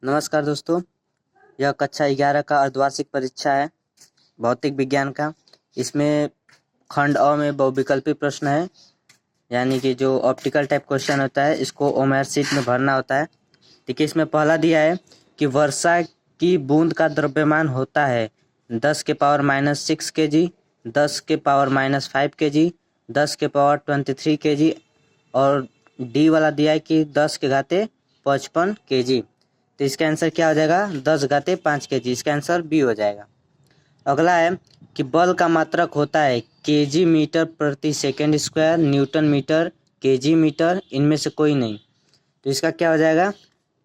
नमस्कार दोस्तों, यह कक्षा 11 का अर्धवार्षिक परीक्षा है भौतिक विज्ञान का। इसमें खंड अ में बहुविकल्पी प्रश्न है, यानी कि जो ऑप्टिकल टाइप क्वेश्चन होता है इसको ओमआर शीट में भरना होता है। देखिए, इसमें पहला दिया है कि वर्षा की बूंद का द्रव्यमान होता है 10 के पावर -6 kg, 10 के पावर -5 kg, 10 के पावर 23 kg और डी वाला दिया है कि 10 के घाते 55 kg। तो इसका आंसर क्या हो जाएगा? 10 घाते 5 kg। इसका आंसर बी हो जाएगा। अगला है कि बल का मात्रक होता है kg मीटर प्रति second square, newton metre, kg metre, इनमें से कोई नहीं। तो इसका क्या हो जाएगा?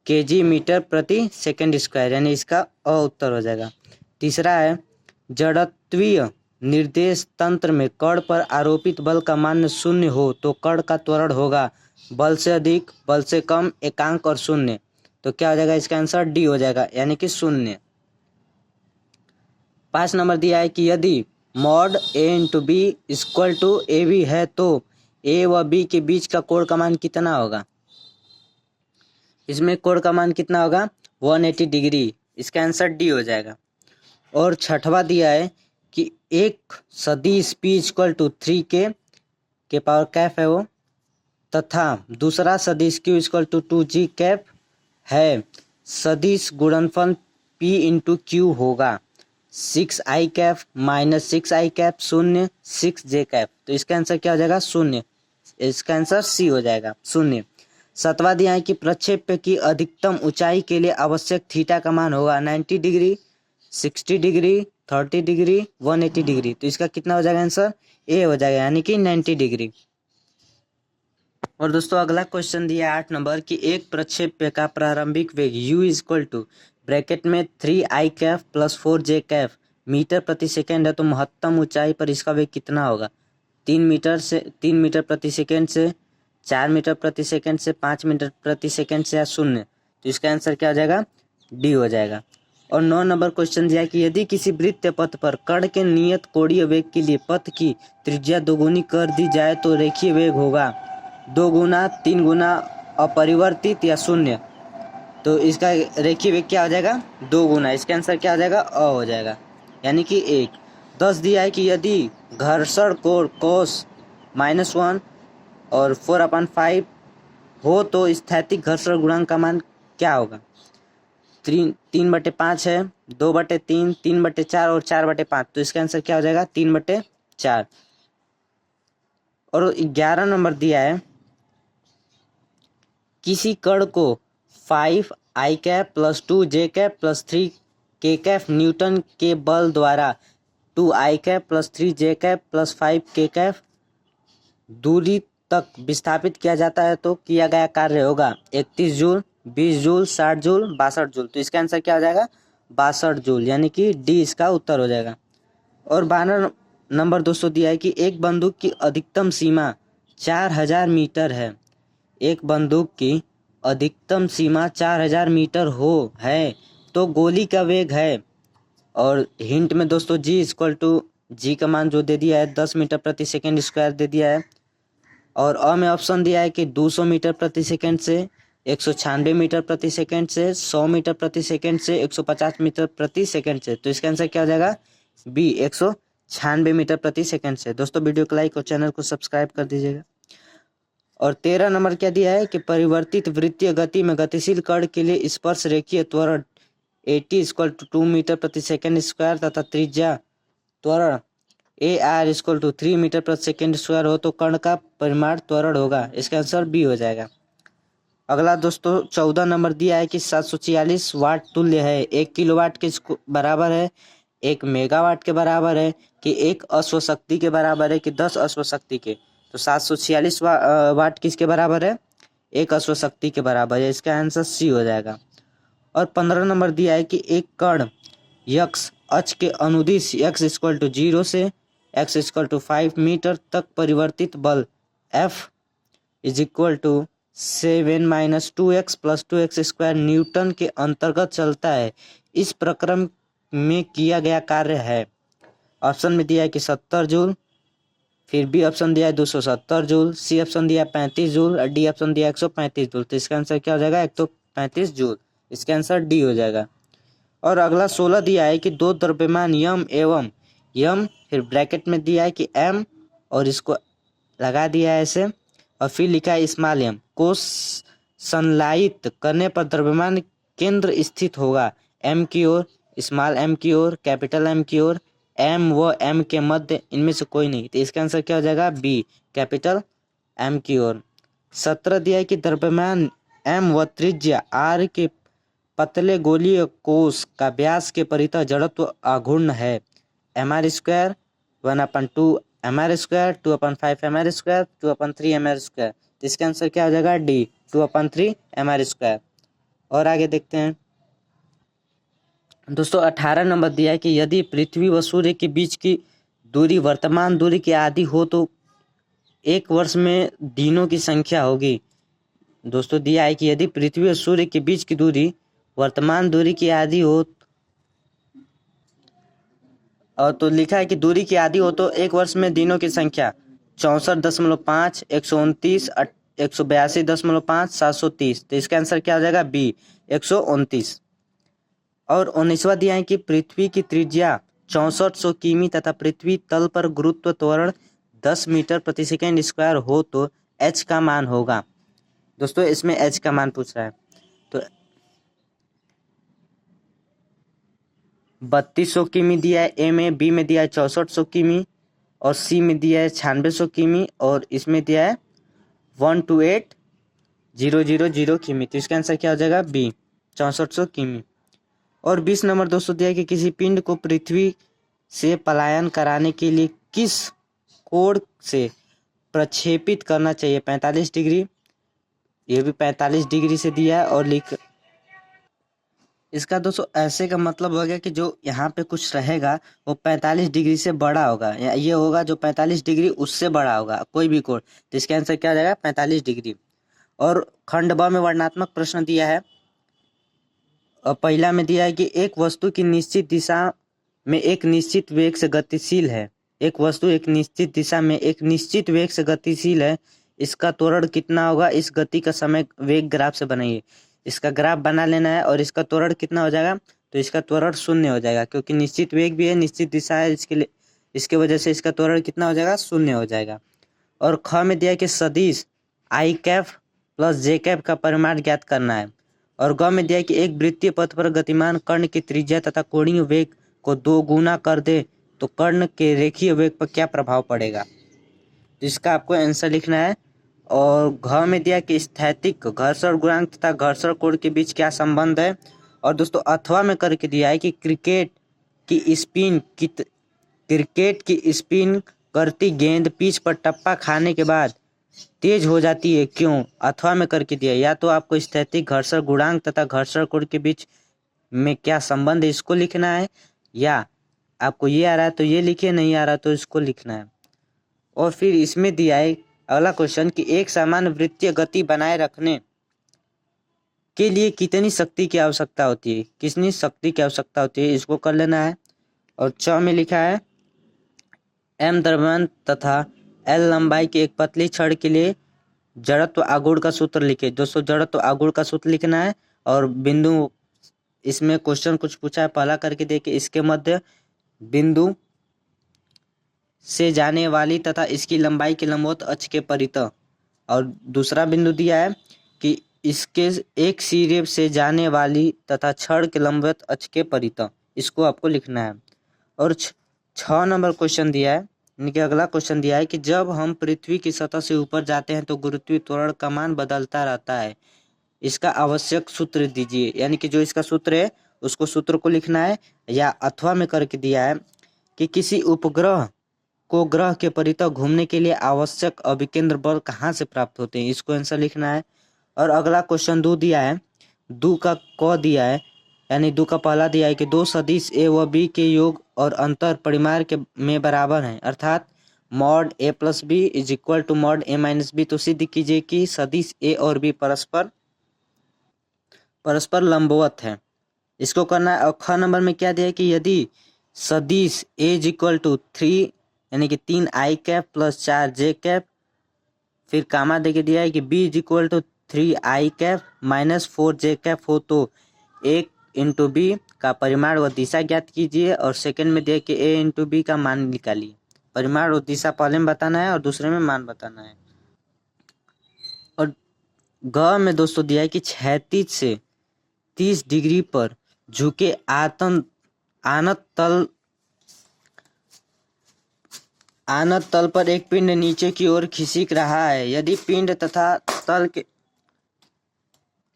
kg मीटर प्रति सेकंड स्क्वायर, यानी इसका अ उत्तर हो जाएगा। तीसरा है जड़त्वीय निर्देश तंत्र में कण पर आरोपित बल का मान शून्य हो तो कण का त्वरण होगा बल से अधिक, बल से कम, एकांक और शून्य। तो क्या हो जाएगा? इसका आंसर डी हो जाएगा, यानी कि शून्य। 5 नंबर दिया है कि यदि mod A into B equal to A B है तो ए व बी के बीच का कोण का मान कितना होगा? इसमें कोण का मान कितना होगा? 180 डिग्री। इसका आंसर डी हो जाएगा। और छठवा दिया है कि एक सदिश पी इक्वल टू 3 के पावर कैफ है वो, तथा दूसरा सदिश Q equal to 2g Kaif है। सदिश गुणनफल p इंटू क्यू होगा 6i कैफ -6i कैफ शून्य 6j कैफ। तो इसका आंसर क्या हो जाएगा? शून्य। इसका आंसर सी हो जाएगा, शून्य। 7वां दिया है कि प्रक्षेप्य की अधिकतम ऊंचाई के लिए आवश्यक थीटा का मान होगा 90 डिग्री, 60 डिग्री, 30 डिग्री, 180 डिग्री। तो इसका कितना हो जाएगा? आंसर ए हो जाएगा, यानी कि 90 डिग्री। और दोस्तों अगला क्वेश्चन दिया है 8 नंबर कि एक प्रक्षेप्य का प्रारंभिक वेग u इक्वल टू ब्रैकेट में 3i cap plus 4j cap metre प्रति सेकेंड है, तो महत्तम ऊंचाई पर इसका वेग कितना होगा? 3 मीटर प्रति सेकेंड से, 4 मीटर प्रति सेकेंड से, 5 मीटर प्रति सेकेंड से या शून्य। तो इसका आंसर क्या हो जाएगा? डी हो जाएगा। और 9 नंबर क्वेश्चन दिया है कि यदि किसी वृत्तीय पथ पर कण के नियत कोणीय वेग के लिए पथ की त्रिज्या दोगुनी कर दी जाए तो रेखीय वेग होगा 2 गुना, 3 गुना, अपरिवर्तित या शून्य। तो इसका रेखीय वेग क्या हो जाएगा? 2 गुना। इसका आंसर क्या हो जाएगा? अ हो जाएगा, यानी कि 1। 10 दिया है कि यदि घर्षण कोण cos -1 और 4/5 हो तो स्थैतिक घर्षण गुणांक का मान क्या होगा? 3/5 है, 2/3, 3/4 और 4/5। तो इसका आंसर क्या हो जाएगा? 3/4। और 11 नंबर दिया है किसी कण को 5i cap plus 2j cap plus 3k cap Newton के बल द्वारा 2i cap plus 3j cap plus 5k cap दूरी तक विस्थापित किया जाता है तो किया गया कार्य होगा 31 जूल, 20 जूल, 60 जूल, 62 जूल। तो इसका आंसर क्या हो जाएगा? 62 जूल, यानी कि डी इसका उत्तर हो जाएगा। और 12 नंबर दोस्तों दिया है कि एक बंदूक की अधिकतम सीमा 4000 मीटर है। एक बंदूक की अधिकतम सीमा 4000 मीटर है तो गोली का वेग है। और हिंट में दोस्तों जी का मान जो दे दिया है 10 मीटर प्रति सेकेंड स्क्वायर दे दिया है। और अ में ऑप्शन दिया है कि 200 मीटर प्रति सेकेंड से, 196 मीटर प्रति सेकेंड से, 100 मीटर प्रति सेकेंड से, 150 मीटर प्रति सेकेंड से। तो इसका आंसर क्या हो जाएगा? बी 196 मीटर प्रति सेकेंड से। दोस्तों वीडियो को लाइक और चैनल को सब्सक्राइब कर दीजिएगा। और 13 नंबर क्या दिया है कि परिवर्तित वृत्तीय गति में गतिशील कण के लिए स्पर्श रेखीय त्वरण 80 इक्वल टू 2 मीटर प्रति सेकेंड स्क्वायर तथा त्रिज्या त्वरण AR इक्वल टू 3 मीटर प्रति सेकेंड स्क्वायर हो तो कण का परिमाण त्वरण होगा। इसका आंसर बी हो जाएगा। अगला दोस्तों 14 नंबर दिया है कि 746 वाट तुल्य है 1 किलोवाट के बराबर है, 1 मेगावाट के बराबर है कि 1 अश्वशक्ति के बराबर है कि 10 अश्वशक्ति के। तो 746 वाट किसके बराबर है? 1 अश्वशक्ति के बराबर है। इसका आंसर सी हो जाएगा। और 15 नंबर दिया है कि एक कण x अक्ष के अनुदिश x इक्वल टू 0 से x इक्वल टू 5 मीटर तक परिवर्तित बल F is equal to 7 - 2x plus 2x square newton के अंतर्गत चलता है। इस प्रक्रम में किया गया कार्य है। ऑप्शन में दिया है कि 70 जूल, फिर बी ऑप्शन दिया है 270 जूल, सी ऑप्शन दिया है 35 जूल और डी ऑप्शन दिया है 135 जूल। तो इसका आंसर क्या हो जाएगा? 135 जूल। इसका आंसर डी हो जाएगा। और अगला 16 दिया है कि दो द्रव्यमान यम एवं यम, फिर ब्रैकेट में दिया है कि एम और इसको लगा दिया है ऐसे, और फिर लिखा है स्मॉल एम को संलायित करने पर द्रव्यमान केंद्र स्थित होगा एम की ओर, स्मॉल एम की ओर, कैपिटल एम की ओर, एम व एम के मध्य इनमें से कोई नहीं। तो इसका आंसर क्या हो जाएगा? बी, कैपिटल एम की ओर। 17 दिया है कि द्रव्यमान एम व त्रिज्या आर के पतले गोलीय कोश का व्यास के परितः जड़त्व आघूर्ण है M R square 1/2 M R square 2/5 M R square 2/3 M R square. तो इसका आंसर क्या हो जाएगा? D, 2/3 M R square. और आगे देखते हैं दोस्तों, 18 नंबर दिया है कि यदि पृथ्वी व सूर्य के बीच की दूरी वर्तमान दूरी के आधी हो तो एक वर्ष में दिनों की संख्या होगी। दोस्तों दिया है कि यदि पृथ्वी और सूर्य के बीच की दूरी वर्तमान दूरी की आधी हो, और तो लिखा है कि दूरी की आधी हो तो एक वर्ष में दिनों की संख्या 64.5, 129, 182.5, 730। तो इसका आंसर क्या हो जाएगा? बी, 129। और 19वां दिया है कि पृथ्वी की त्रिज्या 6400 किमी तथा पृथ्वी तल पर गुरुत्व त्वरण 10 मीटर प्रति सेकेंड स्क्वायर हो तो एच का मान होगा। दोस्तों इसमें एच का मान पूछ रहा है। तो 3200 किमी दिया है ए में, बी में दिया है 6400 किमी, और सी में दिया है 9600 किमी, और इसमें दिया है 128,000 किमी। तो इसका आंसर क्या हो जाएगा? बी, 6400 किमी। और 20 नंबर दोस्तों दिया है कि किसी पिंड को पृथ्वी से पलायन कराने के लिए किस कोण से प्रक्षेपित करना चाहिए? 45 डिग्री, ये भी 45 डिग्री से दिया है। और लिख इसका दोस्तों ऐसे का मतलब हो गया कि जो यहाँ पे कुछ रहेगा वो 45 डिग्री से बड़ा होगा, या ये होगा जो 45 डिग्री उससे बड़ा होगा, कोई भी कोण। तो इसका आंसर क्या हो जाएगा? 45 डिग्री। और खंड ब में वर्णनात्मक प्रश्न दिया है, और पहला में दिया है कि एक वस्तु की निश्चित दिशा में एक निश्चित वेग से गतिशील है। एक वस्तु एक निश्चित दिशा में एक निश्चित वेग से गतिशील है, इसका त्वरण कितना होगा? इस गति का समय वेग ग्राफ से बनाइए। इसका ग्राफ बना लेना है, और इसका त्वरण कितना हो जाएगा? तो इसका त्वरण 0 हो जाएगा, क्योंकि निश्चित वेग भी है, निश्चित दिशा है, इसके लिए इसके वजह से इसका त्वरण कितना हो जाएगा? 0 हो जाएगा। और ख में दिया है कि सदिश आई कैप प्लस जे कैप का परिमाण ज्ञात करना है। और ग में दिया है कि एक वृत्तीय पथ पर गतिमान कर्ण की त्रिज्या तथा कोणीय वेग को 2 गुना कर दे तो कर्ण के रेखीय वेग पर क्या प्रभाव पड़ेगा? तो इसका आपको आंसर लिखना है। और घ में दिया कि स्थैतिक घर्षण गुणांक तथा घर्षण कोण के बीच क्या संबंध है। और दोस्तों अथवा में करके दिया है कि क्रिकेट की स्पिन करती गेंद पिच पर टप्पा खाने के बाद तेज हो जाती है, क्यों? अथवा में करके दिया। या तो आपको स्थैतिक घर्षण गुणांक तथा घर्षण कोण के बीच में क्या संबंध है इसको लिखना है, या आपको ये आ रहा है तो ये लिखिए, नहीं आ रहा तो इसको लिखना है। और फिर इसमें दिया है अगला क्वेश्चन कि एक सामान्य वृत्तीय गति बनाए रखने के लिए कितनी शक्ति की आवश्यकता होती है? कितनी शक्ति की आवश्यकता होती है, इसको कर लेना है। और च में लिखा है एम द्रव्यमान तथा एल लंबाई की एक पतली छड़ के लिए जड़त्व आघूर्ण का सूत्र लिखे। दोस्तों जड़त्व आघूर्ण का सूत्र लिखना है, और बिंदु इसमें क्वेश्चन कुछ पूछा है, पहला करके देखिए। इसके मध्य बिंदु से जाने वाली तथा इसकी लंबाई के लंबवत अक्ष के परितः, और दूसरा बिंदु दिया है कि इसके एक सिरे से जाने वाली तथा छड़ के लंबवत अक्ष के परितः, इसको आपको लिखना है। और 6 नंबर क्वेश्चन दिया है, यानी कि अगला क्वेश्चन दिया है कि जब हम पृथ्वी की सतह से ऊपर जाते हैं तो गुरुत्वीय त्वरण का मान बदलता रहता है, इसका आवश्यक सूत्र दीजिए। यानी कि जो इसका सूत्र है उसको सूत्र को लिखना है। या अथवा में करके दिया है कि किसी उपग्रह को ग्रह के परितः घूमने के लिए आवश्यक अभिकेंद्र बल कहाँ से प्राप्त होते हैं, इसको आंसर लिखना है। और अगला क्वेश्चन 2 दिया है, 2 का क दिया है, यानी 2 का पहला दिया है कि दो सदिश ए व बी के योग और अंतर परिमाण के में बराबर हैं, अर्थात mod A plus B is equal to mod A minus B. तो सिद्ध कीजिए कि सदिश ए और बी परस्पर लंबवत है, इसको करना है। और ख नंबर में क्या दिया है कि यदि सदिश ए इज इक्वल टू 3 यानी कि 3 I cap plus 4 J cap, फिर कामा देके दिया है कि B is equal to 3 I cap minus 4 J cap हो तो A इंटू बी का परिमाण व दिशा ज्ञात कीजिए, और सेकंड में दिया कि A इंटू बी का मान निकालिए। परिमाण और दिशा पहले में बताना है और दूसरे में मान बताना है। और ग में दोस्तों दिया है कि क्षैतिज से 30 डिग्री पर झुके आनत तल पर एक पिंड नीचे की ओर खिसक रहा है। यदि पिंड तथा तल के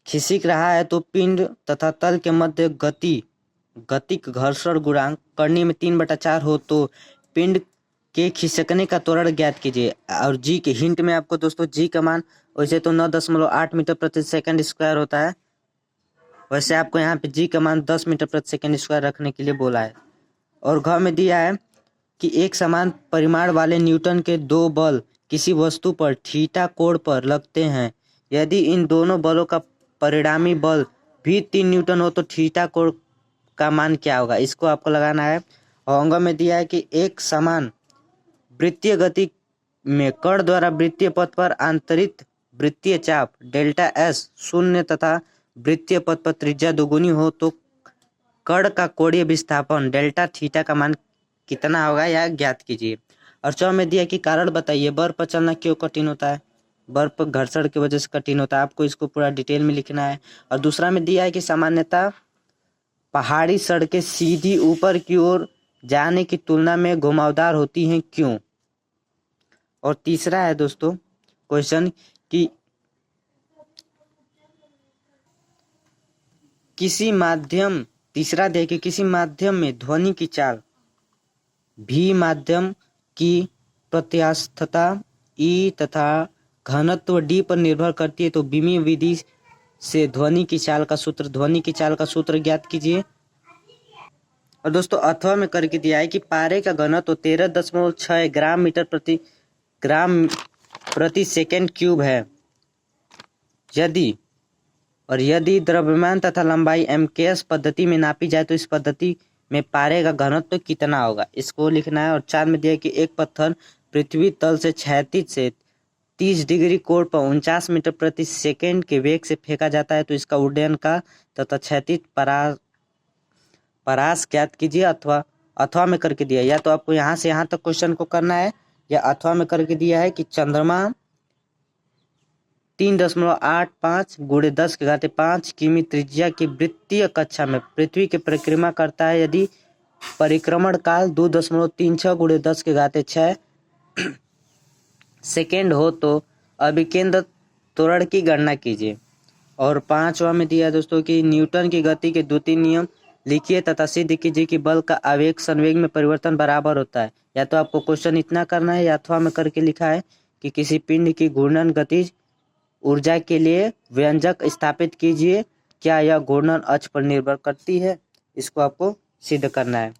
खिसक रहा है तो पिंड तथा तल के मध्य गतिक घर्षण गुणांक करनी में 3/4 हो तो पिंड के खिसकने का त्वरण ज्ञात कीजिए। और जी के हिंट में आपको दोस्तों जी का मान वैसे तो 9.8 मीटर प्रति सेकंड स्क्वायर होता है, वैसे आपको यहाँ पे जी का मान 10 मीटर प्रति सेकंड स्क्वायर रखने के लिए बोला है। और घ में दिया है कि एक समान परिमाण वाले न्यूटन के दो बल किसी वस्तु पर थीटा कोण पर लगते हैं। यदि इन दोनों बलों का परिणामी बल भी 3 न्यूटन हो तो थीटा कोण का मान क्या होगा, इसको आपको लगाना है। और अंग में दिया है कि एक समान वृत्तीय गति में कण द्वारा वृत्तीय पथ पर आंतरिक वृत्तीय चाप डेल्टा एस शून्य तथा वृत्तीय पथ पर त्रिज्या दोगुनी हो तो कण का कोणीय विस्थापन डेल्टा थीटा का मान कितना होगा यह ज्ञात कीजिए। और 4 में दिया कि कारण बताइए बर्फ पर चलना क्यों कठिन होता है। बर्फ पर घर्षण की वजह से कठिन होता है, आपको इसको पूरा डिटेल में लिखना है। और दूसरा में दिया है कि सामान्यतः पहाड़ी सड़कें सीधी ऊपर की ओर जाने की तुलना में घुमावदार होती हैं क्यों। और तीसरा है दोस्तों क्वेश्चन कि किसी माध्यम में ध्वनि की चाल भी माध्यम की प्रत्यास्थता ई तथा घनत्व डी पर निर्भर करती है तो बीमी विधि से ध्वनि की चाल का सूत्र ज्ञात कीजिए। और दोस्तों अथवा में करके दिया है कि पारे का घनत्व 13.6 ग्राम प्रति सेकंड क्यूब है। यदि द्रव्यमान तथा लंबाई MKS पद्धति में नापी जाए तो इस पद्धति में पारे का घनत्व कितना होगा, इसको लिखना है। और 4 में दिया कि एक पत्थर पृथ्वी तल से क्षैतिज से 30 डिग्री कोण पर 49 मीटर प्रति सेकंड के वेग से फेंका जाता है तो इसका उड्डयन का तथा क्षैतिज परास ज्ञात कीजिए। अथवा में करके दिया, या तो आपको यहाँ से यहाँ तक क्वेश्चन को करना है, या अथवा में करके दिया है कि चंद्रमा 3.85 × 10⁵ किमी त्रिज्या की वृत्तीय कक्षा में पृथ्वी की परिक्रमा करता है। यदि परिक्रमण काल 2.36 × 10⁻6 सेकेंड हो तो अभिकेंद्र त्वरण की गणना कीजिए। और 5वां में दिया दोस्तों कि न्यूटन की गति के द्वितीय नियम लिखिए तथा सिद्ध कीजिए कि बल का आवेग संवेग में परिवर्तन बराबर होता है। या तो आपको क्वेश्चन इतना करना है, या अथवा में करके लिखा है कि किसी पिंड की घूर्णन गतिज ऊर्जा के लिए व्यंजक स्थापित कीजिए, क्या यह घूर्णन अक्ष पर निर्भर करती है, इसको आपको सिद्ध करना है।